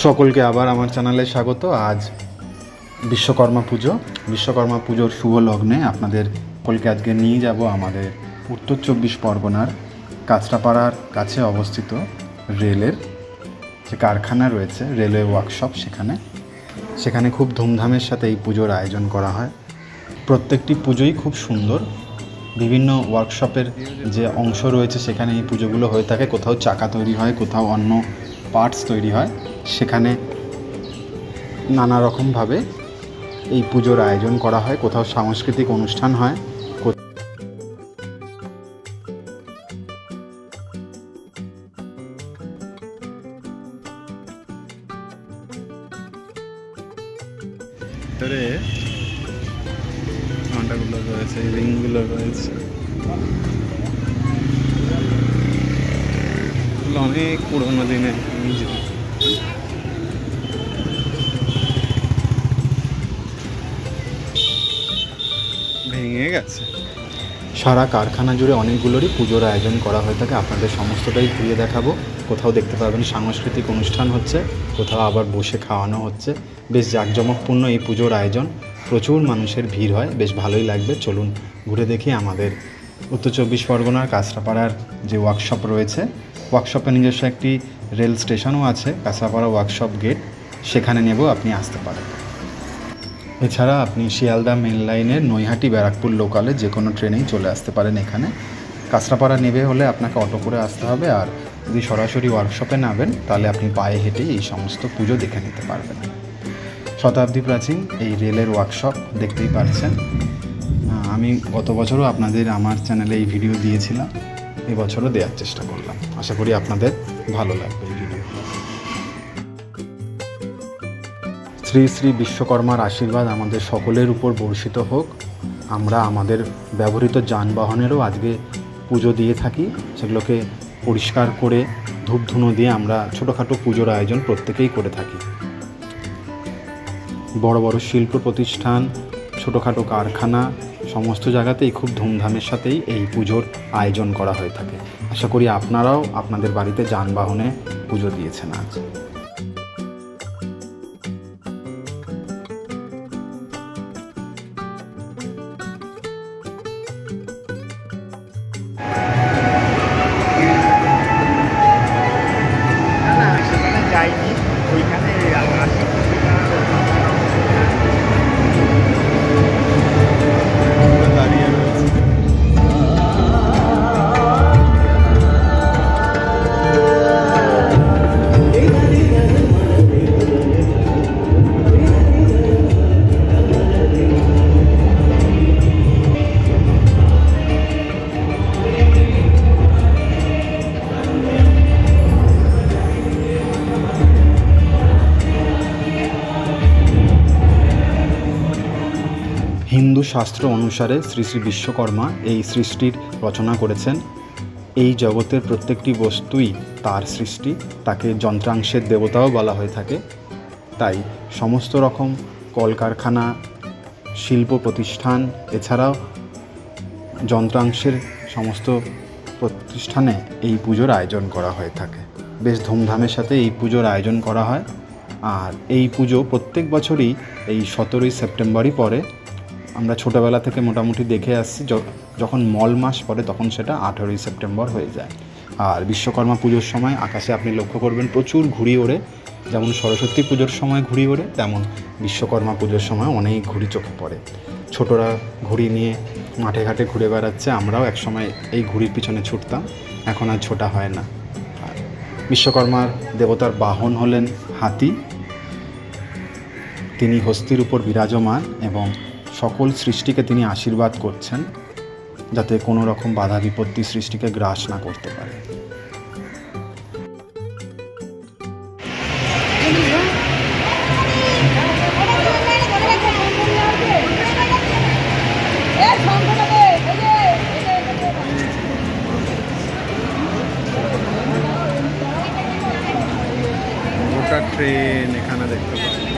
সকলকে আবার আমার চ্যানেলে স্বাগত। আজ বিশ্বকর্মা পুজোর শুভ লগ্নে আপনাদের সকলকে আজকে নিয়ে যাব আমাদের উত্তর 24 পরগনার কাঁচরাপাড়ার কাছে অবস্থিত রেলের যে কারখানা রয়েছে, রেলওয়ে ওয়ার্কশপ, সেখানে খুব ধুমধামের সাথে এই পুজোর আয়োজন করা হয়। প্রত্যেকটি পুজোই খুব সুন্দর। বিভিন্ন ওয়ার্কশপের যে অংশ রয়েছে সেখানে এই পুজোগুলো হয়ে থাকে। কোথাও চাকা তৈরি হয়, কোথাও অন্য পার্টস তৈরি হয়। সেখানে নানা রকমভাবে এই পুজোর আয়োজন করা হয়। কোথাও সাংস্কৃতিক অনুষ্ঠান হয়। ভিতরে ঘন্টাগুলো রয়েছে, রিংগুলো রয়েছে, অনেক পুরোনো দিনের ভেঙে গেছে। সারা কারখানা জুড়ে অনেকগুলোরই পুজোর আয়োজন করা হয়ে থাকে। আপনাদের সমস্তটাই ঘুরিয়ে দেখাবো। কোথাও দেখতে পাবেন সাংস্কৃতিক অনুষ্ঠান হচ্ছে, কোথাও আবার বসে খাওয়ানো হচ্ছে। বেশ জাঁকজমকপূর্ণ এই পুজোর আয়োজন। প্রচুর মানুষের ভিড় হয়, বেশ ভালোই লাগবে। চলুন ঘুরে দেখি আমাদের উত্তর 24 পরগনার কাঁচরাপাড়ার যে ওয়ার্কশপ রয়েছে। ওয়ার্কশপে নিজস্ব একটি রেল স্টেশনও আছে, কাঁচরাপাড়া ওয়ার্কশপ গেট, সেখানে নেব, আপনি আসতে পারেন। এছাড়া আপনি শিয়ালদা মেন লাইনের নৈহাটি ব্যারাকপুর লোকালে যে কোনো ট্রেনেই চলে আসতে পারেন। এখানে কাঁচরাপাড়া নেবে হলে আপনাকে অটো করে আসতে হবে, আর যদি সরাসরি ওয়ার্কশপে নামেন তাহলে আপনি পায়ে হেঁটেই এই সমস্ত পুজো দেখে নিতে পারবেন। শতাব্দী প্রাচীন এই রেলের ওয়ার্কশপ দেখতেই পাচ্ছেন। আমি গত বছরও আপনাদের আমার চ্যানেলে এই ভিডিও দিয়েছিলাম, এবছরও দেওয়ার চেষ্টা করলাম। আশা করি আপনাদের ভালো লাগবে এই ভিডিও। শ্রী শ্রী বিশ্বকর্মার আশীর্বাদ আমাদের সকলের উপর বর্ষিত হোক। আমরা আমাদের ব্যবহৃত যানবাহনেরও আজকে পুজো দিয়ে থাকি। সেগুলোকে পরিষ্কার করে ধূপধুনো দিয়ে আমরা ছোটোখাটো পুজোর আয়োজন প্রত্যেকেই করে থাকি। বড় বড় শিল্প প্রতিষ্ঠান, ছোটোখাটো কারখানা, সমস্ত জায়গাতেই খুব ধুমধামের সাথেই এই পুজোর আয়োজন করা হয়ে থাকে। আশা করি আপনারাও আপনাদের বাড়িতে যানবাহনে পুজো দিয়েছেন আজ। হিন্দু শাস্ত্র অনুসারে শ্রী শ্রী বিশ্বকর্মা এই সৃষ্টির রচনা করেছেন। এই জগতের প্রত্যেকটি বস্তুই তার সৃষ্টি, তাকে যন্ত্রাংশের দেবতাও বলা হয়ে থাকে। তাই সমস্ত রকম কলকারখানা, শিল্প প্রতিষ্ঠান, এছাড়াও যন্ত্রাংশের সমস্ত প্রতিষ্ঠানে এই পুজোর আয়োজন করা হয়ে থাকে। বেশ ধুমধামের সাথে এই পুজোর আয়োজন করা হয়। আর এই পুজো প্রত্যেক বছরই এই 17ই সেপ্টেম্বরই পড়ে। আমরা ছোটোবেলা থেকে মোটামুটি দেখে আসছি, যখন মল মাস পড়ে তখন সেটা 18ই সেপ্টেম্বর হয়ে যায়। আর বিশ্বকর্মা পুজোর সময় আকাশে আপনি লক্ষ্য করবেন প্রচুর ঘুড়ি ওড়ে। যেমন সরস্বতী পুজোর সময় ঘুড়ি ওড়ে, তেমন বিশ্বকর্মা পুজোর সময় অনেক ঘুড়ি চোখে পড়ে। ছোটরা ঘুড়ি নিয়ে মাঠে ঘাটে ঘুরে বেড়াচ্ছে। আমরাও একসময় এই ঘুড়ির পিছনে ছুটতাম, এখন আর ছোটা হয় না। আর বিশ্বকর্মার দেবতার বাহন হলেন হাতি। তিনি হস্তির উপর বিরাজমান এবং সকল সৃষ্টিকে তিনি আশীর্বাদ করছেন যাতে কোনো রকম বাধা বিপত্তি সৃষ্টিকে গ্রাস না করতে পারে। গোটা ট্রেন এখানে দেখতে পাবেন।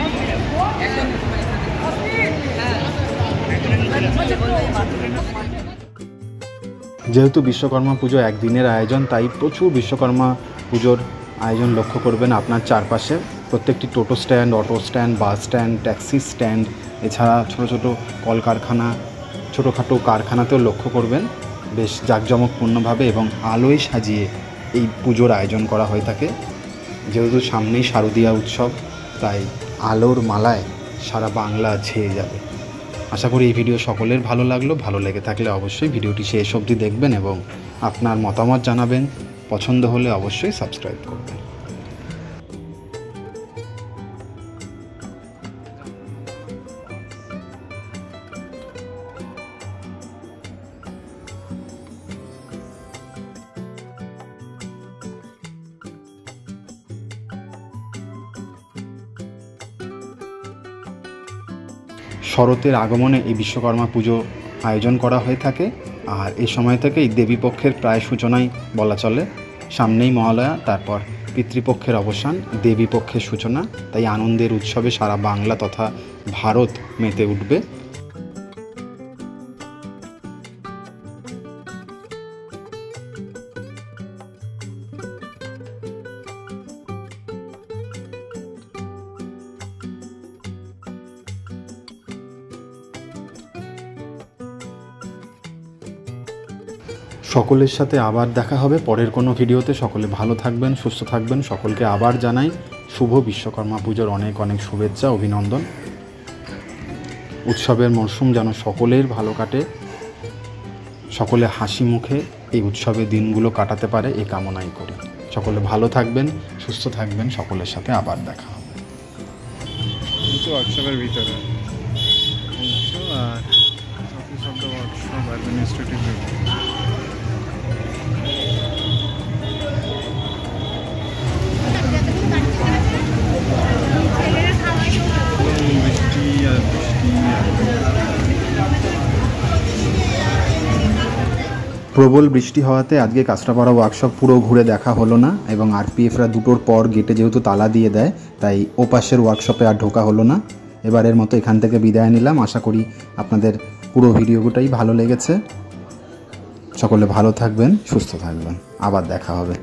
যেহেতু বিশ্বকর্মা পুজো একদিনের আয়োজন, তাই প্রচুর বিশ্বকর্মা পুজোর আয়োজন লক্ষ্য করবেন আপনার চারপাশে। প্রত্যেকটি toto stand, auto stand, bus stand, taxi stand, এছাড়া ছোটো ছোটো কলকারখানা, ছোটোখাটো কারখানাতেও লক্ষ্য করবেন বেশ জাঁকজমকপূর্ণভাবে এবং আলোয় সাজিয়ে এই পুজোর আয়োজন করা হয়ে থাকে। যেহেতু সামনেই শারদীয়া উৎসব, তাই আলোর মালায় সারা বাংলা ছেয়ে যাবে। আশা করি এই ভিডিও সকলের ভালো লাগলো। ভালো লেগে থাকলে অবশ্যই ভিডিওটি শেষ অবধি দেখবেন এবং আপনার মতামত জানাবেন। পছন্দ হলে অবশ্যই সাবস্ক্রাইব করবেন। শরতের আগমনে এই বিশ্বকর্মা পুজো আয়োজন করা হয়ে থাকে, আর এই সময় থেকেই দেবীপক্ষের প্রায় সূচনাই বলা চলে। সামনেই মহালয়া, তারপর পিতৃপক্ষের অবসান, দেবীপক্ষের সূচনা। তাই আনন্দের উৎসবে সারা বাংলা তথা ভারত মেতে উঠবে। সকলের সাথে আবার দেখা হবে পরের কোনো ভিডিওতে। সকলে ভালো থাকবেন, সুস্থ থাকবেন। সকলকে আবার জানাই শুভ বিশ্বকর্মা পুজোর অনেক অনেক শুভেচ্ছা, অভিনন্দন। উৎসবের মরশুম যেন সকলের ভালো কাটে, সকলে হাসি মুখে এই উৎসবের দিনগুলো কাটাতে পারে, এই কামনাই করি। সকলে ভালো থাকবেন, সুস্থ থাকবেন। সকলের সাথে আবার দেখা হবে। ওয়ার্কশপের ভিতরে আর ওয়ার্কশপ অ্যাডমিনিস্ট্রেটিভ প্রবল বৃষ্টি হওয়াতে আজকে কাঁচরাপাড়া ওয়ার্কশপ পুরো ঘুরে দেখা হলো না, এবং আরপিএফরা 2টোর পর গেটে যেহেতু তালা দিয়ে দেয়, তাই ওপাশের ওয়ার্কশপে আর ঢোকা হলো না। এবারের মতো এখান থেকে বিদায় নিলাম। আশা করি আপনাদের পুরো ভিডিওটাই ভালো লেগেছে। সকলে ভালো থাকবেন, সুস্থ থাকবেন। আবার দেখা হবে।